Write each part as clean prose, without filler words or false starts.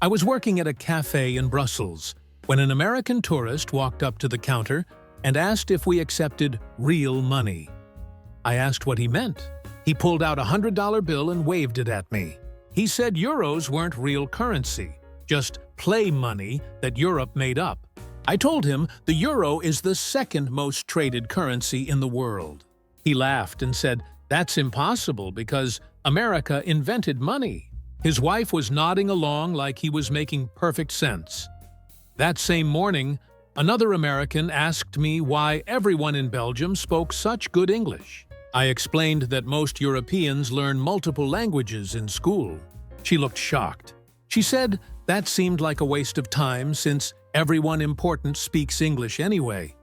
I was working at a cafe in Brussels when an American tourist walked up to the counter and asked if we accepted real money. I asked what he meant. He pulled out a $100 bill and waved it at me. He said euros weren't real currency, just play money that Europe made up. I told him the euro is the second most traded currency in the world. He laughed and said, "That's impossible because America invented money." His wife was nodding along like he was making perfect sense. That same morning, another American asked me why everyone in Belgium spoke such good English. I explained that most Europeans learn multiple languages in school. She looked shocked. She said that seemed like a waste of time since everyone important speaks English anyway.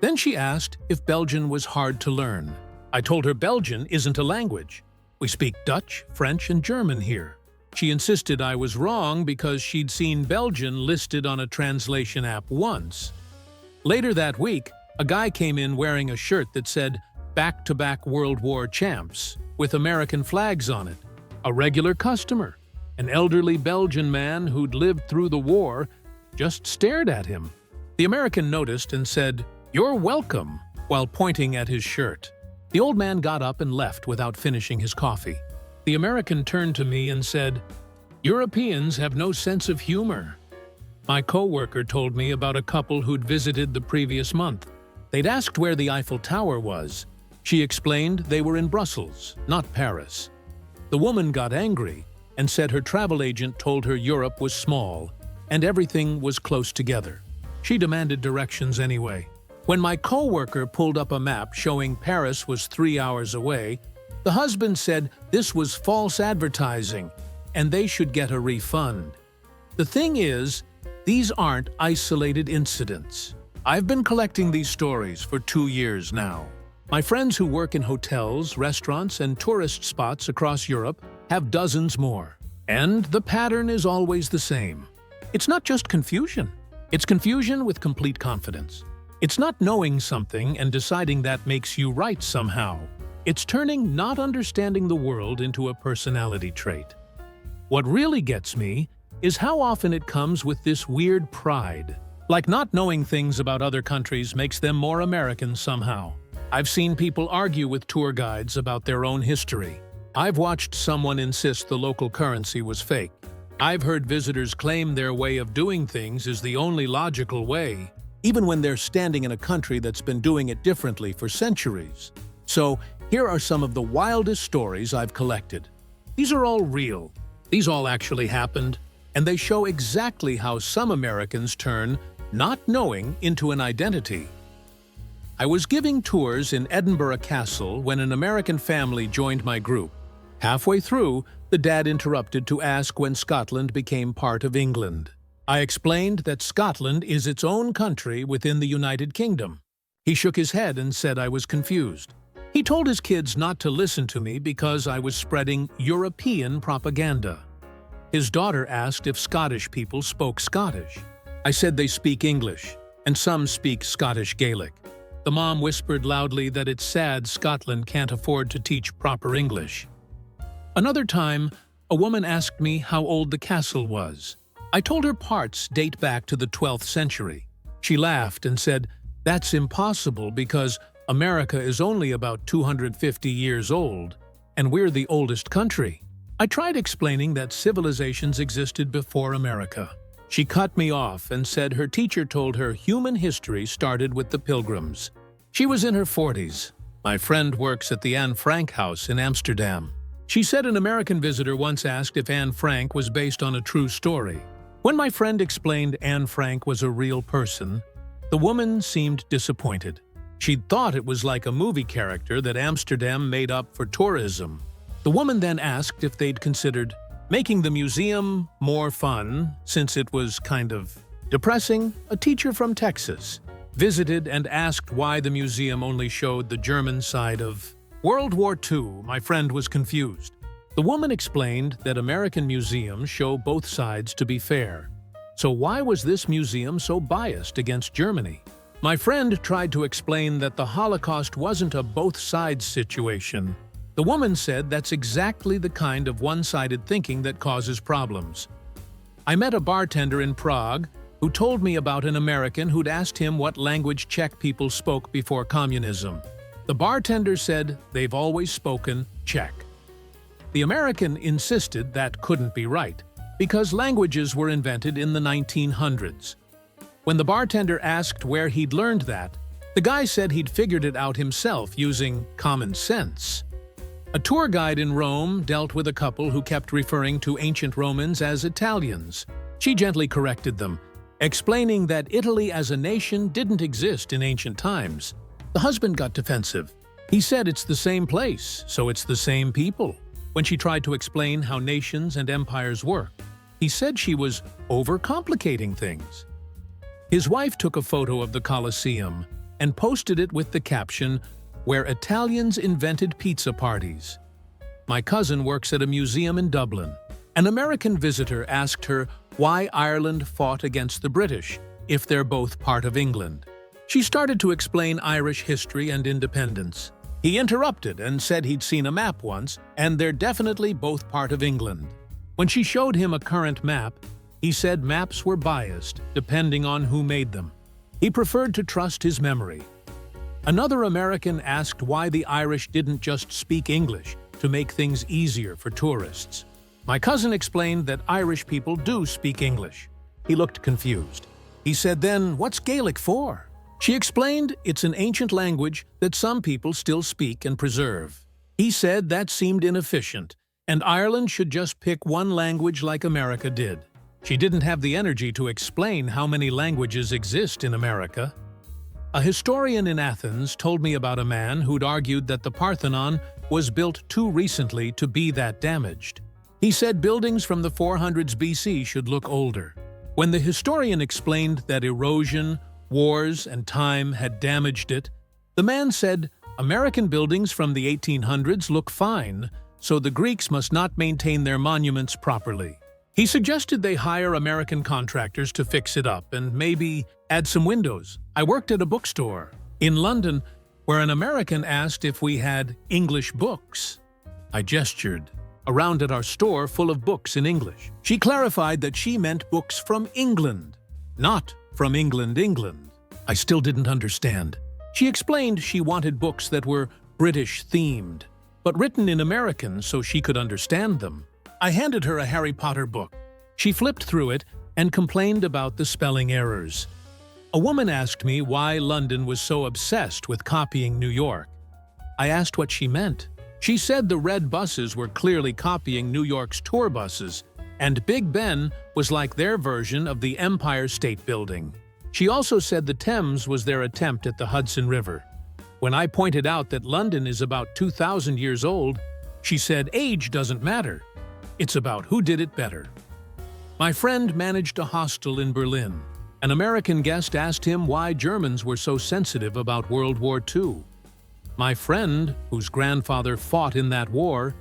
Then she asked if Belgian was hard to learn. I told her Belgian isn't a language. We speak Dutch, French, and German here. She insisted I was wrong because she'd seen Belgian listed on a translation app once. Later that week, a guy came in wearing a shirt that said, "Back-to-back World War champs," with American flags on it. A regular customer, an elderly Belgian man who'd lived through the war, just stared at him. The American noticed and said, "You're welcome," while pointing at his shirt. The old man got up and left without finishing his coffee. The American turned to me and said, "Europeans have no sense of humor." My coworker told me about a couple who'd visited the previous month. They'd asked where the Eiffel Tower was. She explained they were in Brussels, not Paris. The woman got angry and said her travel agent told her Europe was small and everything was close together. She demanded directions anyway. When my coworker pulled up a map showing Paris was 3 hours away, the husband said this was false advertising and they should get a refund. The thing is, these aren't isolated incidents. I've been collecting these stories for 2 years now. My friends who work in hotels, restaurants, and tourist spots across Europe have dozens more. And the pattern is always the same. It's not just confusion. It's confusion with complete confidence. It's not knowing something and deciding that makes you right somehow. It's turning not understanding the world into a personality trait. What really gets me is how often it comes with this weird pride. Like not knowing things about other countries makes them more American somehow. I've seen people argue with tour guides about their own history. I've watched someone insist the local currency was fake. I've heard visitors claim their way of doing things is the only logical way, even when they're standing in a country that's been doing it differently for centuries. So, here are some of the wildest stories I've collected. These are all real. These all actually happened, and they show exactly how some Americans turn not knowing into an identity. I was giving tours in Edinburgh Castle when an American family joined my group. Halfway through, the dad interrupted to ask when Scotland became part of England. I explained that Scotland is its own country within the United Kingdom. He shook his head and said I was confused. He told his kids not to listen to me because I was spreading European propaganda. His daughter asked if Scottish people spoke Scottish. I said they speak English, and some speak Scottish Gaelic. The mom whispered loudly that it's sad Scotland can't afford to teach proper English. Another time, a woman asked me how old the castle was. I told her parts date back to the 12th century. She laughed and said, "That's impossible because America is only about 250 years old, and we're the oldest country." I tried explaining that civilizations existed before America. She cut me off and said her teacher told her human history started with the Pilgrims. She was in her 40s. My friend works at the Anne Frank house in Amsterdam. She said an American visitor once asked if Anne Frank was based on a true story. When my friend explained Anne Frank was a real person, the woman seemed disappointed. She'd thought it was like a movie character that Amsterdam made up for tourism. The woman then asked if they'd considered making the museum more fun since it was kind of depressing. A teacher from Texas visited and asked why the museum only showed the German side of World War II. My friend was confused. The woman explained that American museums show both sides to be fair. So why was this museum so biased against Germany? My friend tried to explain that the Holocaust wasn't a both sides situation. The woman said that's exactly the kind of one-sided thinking that causes problems. I met a bartender in Prague who told me about an American who'd asked him what language Czech people spoke before communism. The bartender said they've always spoken Czech. The American insisted that couldn't be right, because languages were invented in the 1900s. When the bartender asked where he'd learned that, the guy said he'd figured it out himself using common sense. A tour guide in Rome dealt with a couple who kept referring to ancient Romans as Italians. She gently corrected them, explaining that Italy as a nation didn't exist in ancient times. The husband got defensive. He said it's the same place, so it's the same people. When she tried to explain how nations and empires work, he said she was overcomplicating things. His wife took a photo of the Colosseum and posted it with the caption, "Where Italians invented pizza parties." My cousin works at a museum in Dublin. An American visitor asked her why Ireland fought against the British if they're both part of England. She started to explain Irish history and independence. He interrupted and said he'd seen a map once, and they're definitely both part of England. When she showed him a current map, he said maps were biased depending on who made them. He preferred to trust his memory. Another American asked why the Irish didn't just speak English to make things easier for tourists. My cousin explained that Irish people do speak English. He looked confused. He said, "Then what's Gaelic for?" She explained it's an ancient language that some people still speak and preserve. He said that seemed inefficient, and Ireland should just pick one language like America did. She didn't have the energy to explain how many languages exist in America. A historian in Athens told me about a man who'd argued that the Parthenon was built too recently to be that damaged. He said buildings from the 400s BC should look older. When the historian explained that erosion, wars, and time had damaged it, the man said, "American buildings from the 1800s look fine, so the Greeks must not maintain their monuments properly." He suggested they hire American contractors to fix it up and maybe add some windows. I worked at a bookstore in London where an American asked if we had English books. I gestured around at our store full of books in English. She clarified that she meant books from England, not from England, England. I still didn't understand. She explained she wanted books that were British-themed, but written in American so she could understand them. I handed her a Harry Potter book. She flipped through it and complained about the spelling errors. A woman asked me why London was so obsessed with copying New York. I asked what she meant. She said the red buses were clearly copying New York's tour buses, and Big Ben was like their version of the Empire State Building. She also said the Thames was their attempt at the Hudson River. When I pointed out that London is about 2,000 years old, she said age doesn't matter. It's about who did it better. My friend managed a hostel in Berlin. An American guest asked him why Germans were so sensitive about World War II. My friend, whose grandfather fought in that war,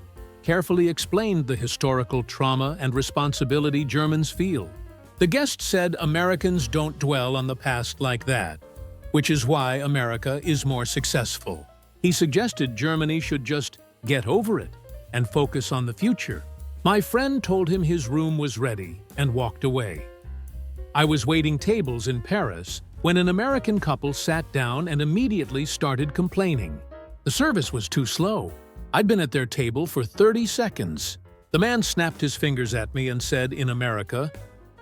carefully explained the historical trauma and responsibility Germans feel. The guest said Americans don't dwell on the past like that, which is why America is more successful. He suggested Germany should just get over it and focus on the future. My friend told him his room was ready and walked away. I was waiting tables in Paris when an American couple sat down and immediately started complaining. The service was too slow. I'd been at their table for 30 seconds. The man snapped his fingers at me and said in America,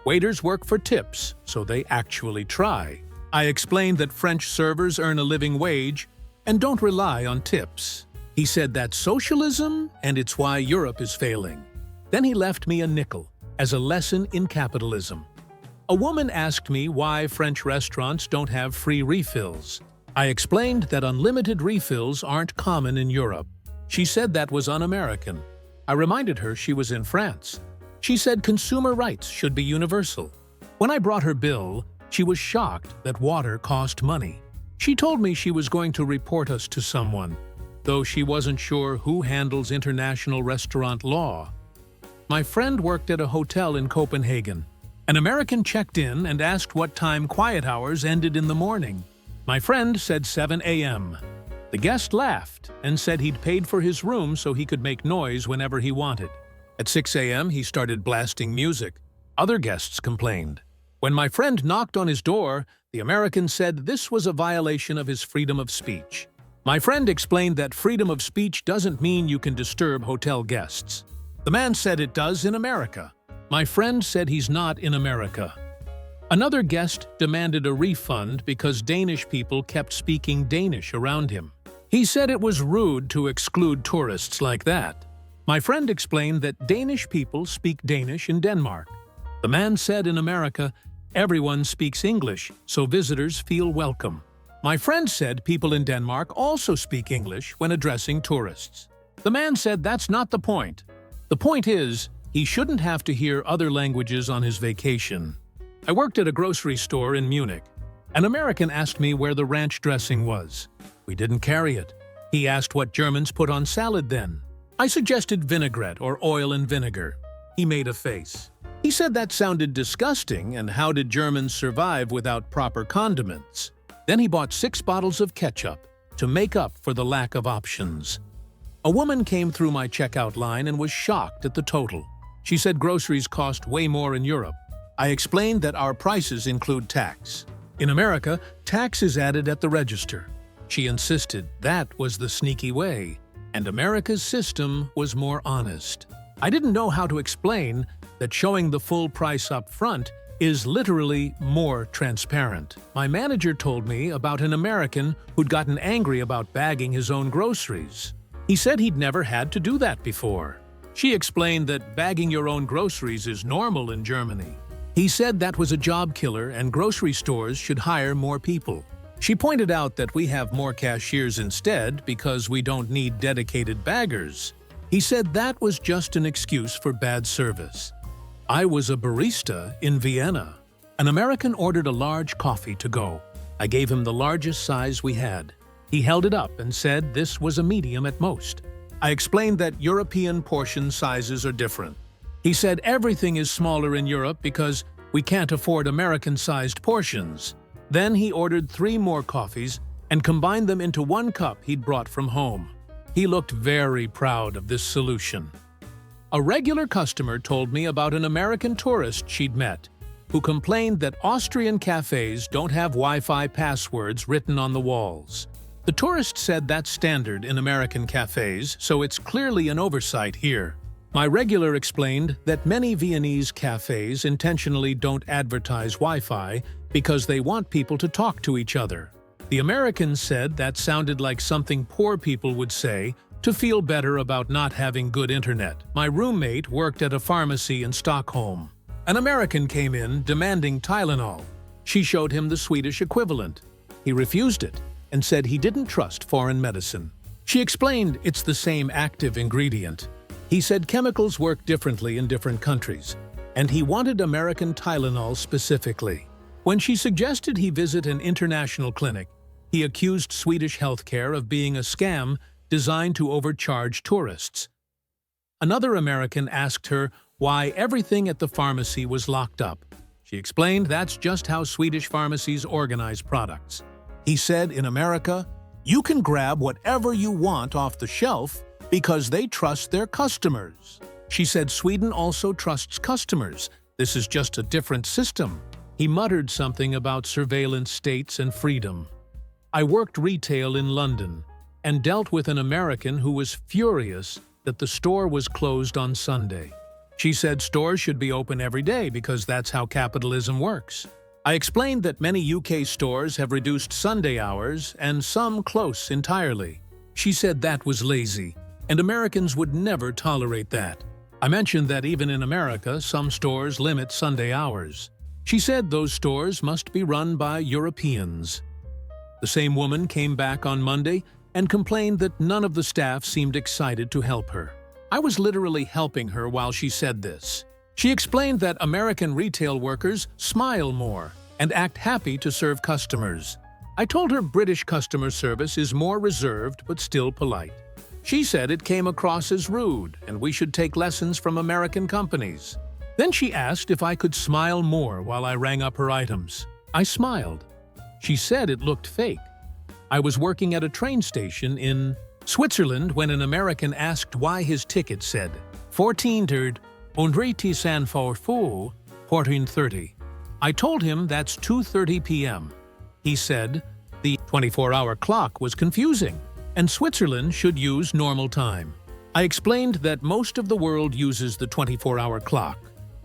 "Waiters work for tips, so they actually try." I explained that French servers earn a living wage and don't rely on tips. He said that's socialism and it's why Europe is failing. Then he left me a nickel as a lesson in capitalism. A woman asked me why French restaurants don't have free refills. I explained that unlimited refills aren't common in Europe. She said that was un-American. I reminded her she was in France. She said consumer rights should be universal. When I brought her bill, she was shocked that water cost money. She told me she was going to report us to someone, though she wasn't sure who handles international restaurant law. My friend worked at a hotel in Copenhagen. An American checked in and asked what time quiet hours ended in the morning. My friend said 7 a.m. The guest laughed and said he'd paid for his room so he could make noise whenever he wanted. At 6 a.m., he started blasting music. Other guests complained. When my friend knocked on his door, the American said this was a violation of his freedom of speech. My friend explained that freedom of speech doesn't mean you can disturb hotel guests. The man said it does in America. My friend said he's not in America. Another guest demanded a refund because Danish people kept speaking Danish around him. He said it was rude to exclude tourists like that. My friend explained that Danish people speak Danish in Denmark. The man said in America, everyone speaks English, so visitors feel welcome. My friend said people in Denmark also speak English when addressing tourists. The man said that's not the point. The point is, he shouldn't have to hear other languages on his vacation. I worked at a grocery store in Munich. An American asked me where the ranch dressing was. We didn't carry it. He asked what Germans put on salad then. I suggested vinaigrette or oil and vinegar. He made a face. He said that sounded disgusting, and how did Germans survive without proper condiments? Then he bought 6 bottles of ketchup to make up for the lack of options. A woman came through my checkout line and was shocked at the total. She said groceries cost way more in Europe. I explained that our prices include tax. In America, tax is added at the register. She insisted that was the sneaky way, and America's system was more honest. I didn't know how to explain that showing the full price up front is literally more transparent. My manager told me about an American who'd gotten angry about bagging his own groceries. He said he'd never had to do that before. She explained that bagging your own groceries is normal in Germany. He said that was a job killer and grocery stores should hire more people. She pointed out that we have more cashiers instead because we don't need dedicated baggers. He said that was just an excuse for bad service. I was a barista in Vienna. An American ordered a large coffee to go. I gave him the largest size we had. He held it up and said this was a medium at most. I explained that European portion sizes are different. He said everything is smaller in Europe because we can't afford American-sized portions. Then he ordered 3 more coffees and combined them into 1 cup he'd brought from home. He looked very proud of this solution. A regular customer told me about an American tourist she'd met who complained that Austrian cafes don't have Wi-Fi passwords written on the walls. The tourist said that's standard in American cafes, so it's clearly an oversight here. My regular explained that many Viennese cafes intentionally don't advertise Wi-Fi because they want people to talk to each other. The American said that sounded like something poor people would say to feel better about not having good internet. My roommate worked at a pharmacy in Stockholm. An American came in demanding Tylenol. She showed him the Swedish equivalent. He refused it and said he didn't trust foreign medicine. She explained it's the same active ingredient. He said chemicals work differently in different countries, and he wanted American Tylenol specifically. When she suggested he visit an international clinic, he accused Swedish healthcare of being a scam designed to overcharge tourists. Another American asked her why everything at the pharmacy was locked up. She explained that's just how Swedish pharmacies organize products. He said in America, you can grab whatever you want off the shelf because they trust their customers. She said Sweden also trusts customers. This is just a different system. He muttered something about surveillance states and freedom. I worked retail in London and dealt with an American who was furious that the store was closed on Sunday. She said stores should be open every day because that's how capitalism works. I explained that many UK stores have reduced Sunday hours and some close entirely. She said that was lazy, and Americans would never tolerate that. I mentioned that even in America, some stores limit Sunday hours. She said those stores must be run by Europeans. The same woman came back on Monday and complained that none of the staff seemed excited to help her. I was literally helping her while she said this. She explained that American retail workers smile more and act happy to serve customers. I told her British customer service is more reserved but still polite. She said it came across as rude and we should take lessons from American companies. Then she asked if I could smile more while I rang up her items. I smiled. She said it looked fake. I was working at a train station in Switzerland when an American asked why his ticket said 14 und San for 14:30. I told him that's 2:30 p.m. He said the 24-hour clock was confusing and Switzerland should use normal time. I explained that most of the world uses the 24-hour clock.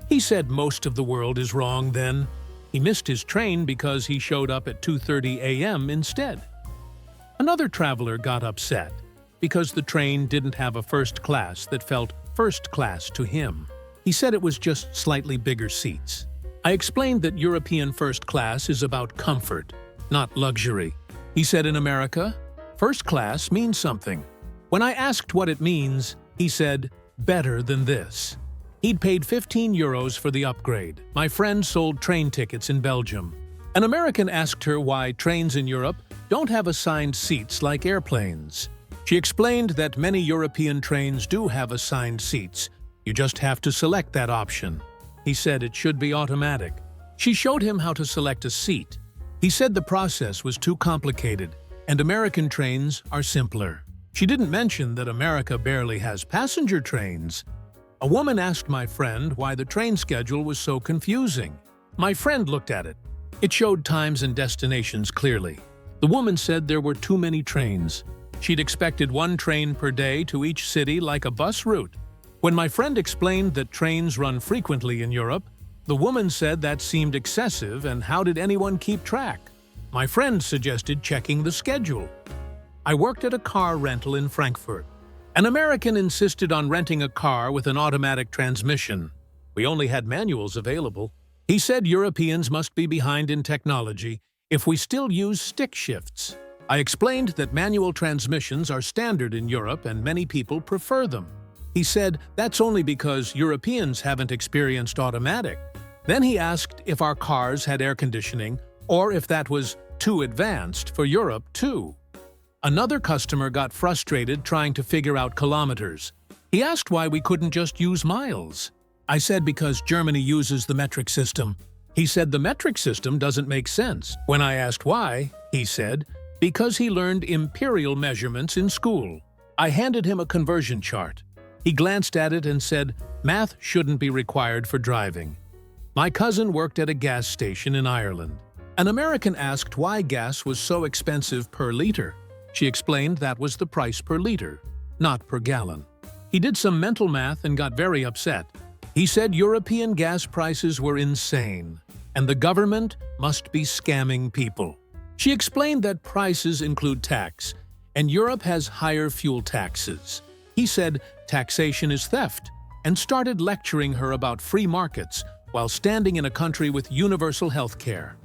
He said most of the world is wrong then. He missed his train because he showed up at 2:30 a.m. instead. Another traveler got upset because the train didn't have a first class that felt first class to him. He said it was just slightly bigger seats. I explained that European first class is about comfort, not luxury. He said in America, first class means something. When I asked what it means, he said, better than this. He'd paid 15 euros for the upgrade. My friend sold train tickets in Belgium. An American asked her why trains in Europe don't have assigned seats like airplanes. She explained that many European trains do have assigned seats. You just have to select that option. He said it should be automatic. She showed him how to select a seat. He said the process was too complicated, and American trains are simpler. She didn't mention that America barely has passenger trains. A woman asked my friend why the train schedule was so confusing. My friend looked at it. It showed times and destinations clearly. The woman said there were too many trains. She'd expected one train per day to each city like a bus route. When my friend explained that trains run frequently in Europe, the woman said that seemed excessive and how did anyone keep track? My friend suggested checking the schedule. I worked at a car rental in Frankfurt. An American insisted on renting a car with an automatic transmission. We only had manuals available. He said Europeans must be behind in technology if we still use stick shifts. I explained that manual transmissions are standard in Europe and many people prefer them. He said that's only because Europeans haven't experienced automatic. Then he asked if our cars had air conditioning or if that was too advanced for Europe too. Another customer got frustrated trying to figure out kilometers. He asked why we couldn't just use miles. I said because Germany uses the metric system. He said the metric system doesn't make sense. When I asked why, he said, because he learned imperial measurements in school. I handed him a conversion chart. He glanced at it and said, math shouldn't be required for driving. My cousin worked at a gas station in Ireland. An American asked why gas was so expensive per liter. She explained that was the price per liter, not per gallon. He did some mental math and got very upset. He said European gas prices were insane, and the government must be scamming people. She explained that prices include tax, and Europe has higher fuel taxes. He said taxation is theft, and started lecturing her about free markets while standing in a country with universal health care.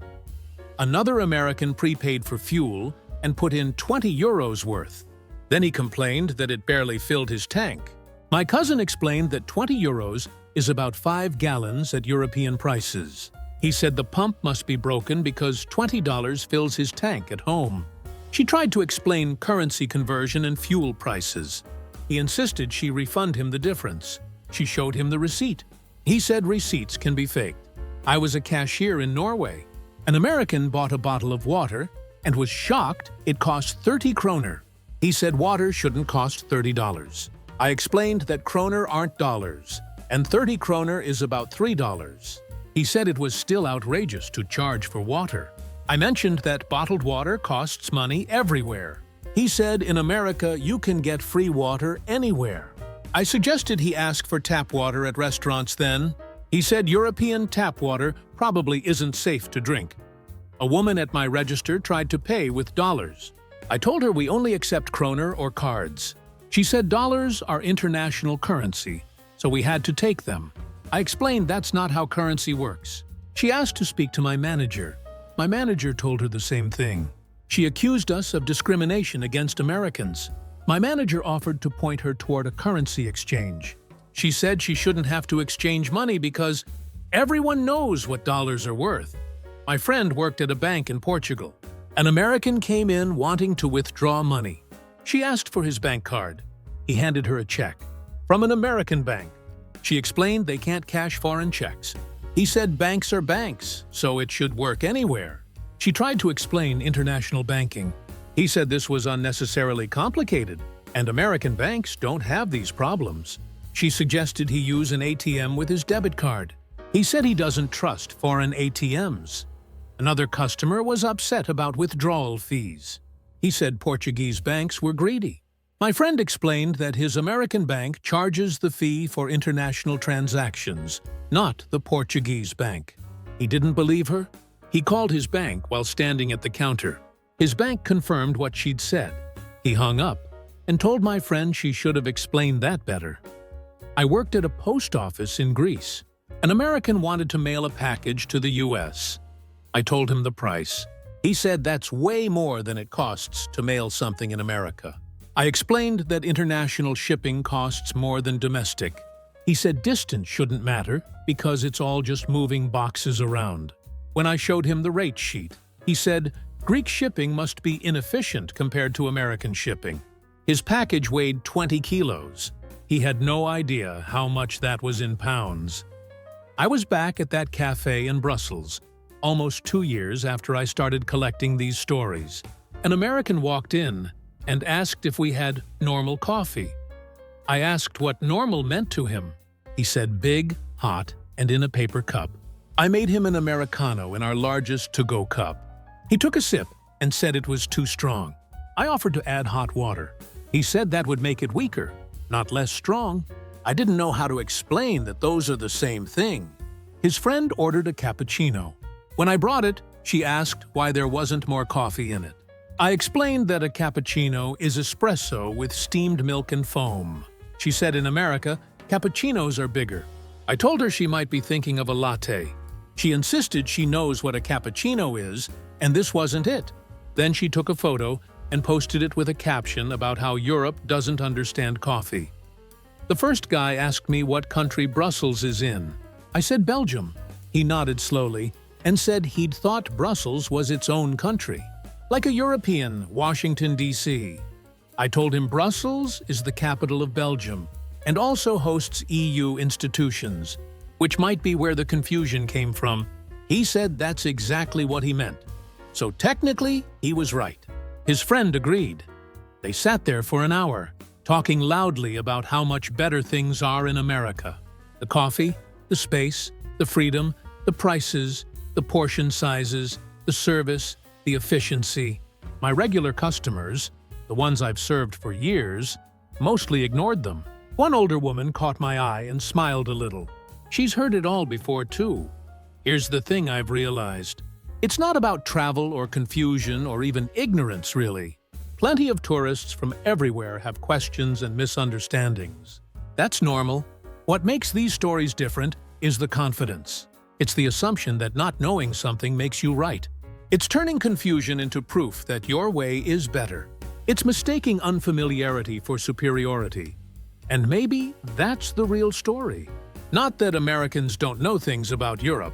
Another American prepaid for fuel and put in 20 euros worth. Then he complained that it barely filled his tank. My cousin explained that 20 euros is about 5 gallons at European prices. He said the pump must be broken because $20 fills his tank at home. She tried to explain currency conversion and fuel prices. He insisted she refund him the difference. She showed him the receipt. He said receipts can be faked. I was a cashier in Norway. An American bought a bottle of water and was shocked it cost 30 kroner. He said water shouldn't cost $30. I explained that kroner aren't dollars, and 30 kroner is about $3. He said it was still outrageous to charge for water. I mentioned that bottled water costs money everywhere. He said in America you can get free water anywhere. I suggested he ask for tap water at restaurants then. He said European tap water probably isn't safe to drink. A woman at my register tried to pay with dollars. I told her we only accept kroner or cards. She said dollars are international currency, so we had to take them. I explained that's not how currency works. She asked to speak to my manager. My manager told her the same thing. She accused us of discrimination against Americans. My manager offered to point her toward a currency exchange. She said she shouldn't have to exchange money because everyone knows what dollars are worth. My friend worked at a bank in Portugal. An American came in wanting to withdraw money. She asked for his bank card. He handed her a check from an American bank. She explained they can't cash foreign checks. He said banks are banks, so it should work anywhere. She tried to explain international banking. He said this was unnecessarily complicated, and American banks don't have these problems. She suggested he use an ATM with his debit card. He said he doesn't trust foreign ATMs. Another customer was upset about withdrawal fees. He said Portuguese banks were greedy. My friend explained that his American bank charges the fee for international transactions, not the Portuguese bank. He didn't believe her. He called his bank while standing at the counter. His bank confirmed what she'd said. He hung up and told my friend she should have explained that better. I worked at a post office in Greece. An American wanted to mail a package to the US. I told him the price. He said that's way more than it costs to mail something in America. I explained that international shipping costs more than domestic. He said distance shouldn't matter because it's all just moving boxes around. When I showed him the rate sheet, he said Greek shipping must be inefficient compared to American shipping. His package weighed 20 kilos. He had no idea how much that was in pounds. I was back at that cafe in Brussels, almost 2 years after I started collecting these stories. An American walked in and asked if we had normal coffee. I asked what normal meant to him. He said big, hot, and in a paper cup. I made him an Americano in our largest to-go cup. He took a sip and said it was too strong. I offered to add hot water. He said that would make it weaker, not less strong. I didn't know how to explain that those are the same thing. His friend ordered a cappuccino. When I brought it, she asked why there wasn't more coffee in it. I explained that a cappuccino is espresso with steamed milk and foam. She said in America, cappuccinos are bigger. I told her she might be thinking of a latte. She insisted she knows what a cappuccino is, and this wasn't it. Then she took a photo and posted it with a caption about how Europe doesn't understand coffee. The first guy asked me what country Brussels is in. I said Belgium. He nodded slowly and said he'd thought Brussels was its own country, like a European Washington, D.C. I told him Brussels is the capital of Belgium and also hosts EU institutions, which might be where the confusion came from. He said that's exactly what he meant. So technically, he was right. His friend agreed. They sat there for an hour, talking loudly about how much better things are in America. The coffee, the space, the freedom, the prices, the portion sizes, the service, the efficiency. My regular customers, the ones I've served for years, mostly ignored them. One older woman caught my eye and smiled a little. She's heard it all before, too. Here's the thing I've realized. It's not about travel or confusion or even ignorance, really. Plenty of tourists from everywhere have questions and misunderstandings. That's normal. What makes these stories different is the confidence. It's the assumption that not knowing something makes you right. It's turning confusion into proof that your way is better. It's mistaking unfamiliarity for superiority. And maybe that's the real story. Not that Americans don't know things about Europe,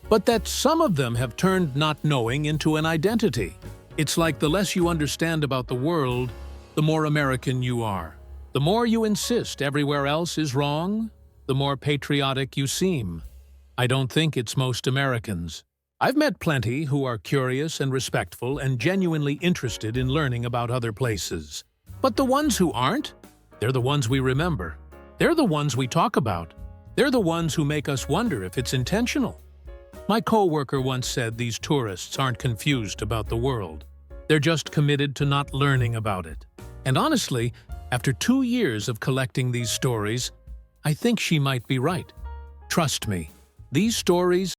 but that some of them have turned not knowing into an identity. It's like the less you understand about the world, the more American you are. The more you insist everywhere else is wrong, the more patriotic you seem. I don't think it's most Americans. I've met plenty who are curious and respectful and genuinely interested in learning about other places. But the ones who aren't, they're the ones we remember. They're the ones we talk about. They're the ones who make us wonder if it's intentional. My coworker once said these tourists aren't confused about the world. They're just committed to not learning about it. And honestly, after 2 years of collecting these stories, I think she might be right. Trust me, these stories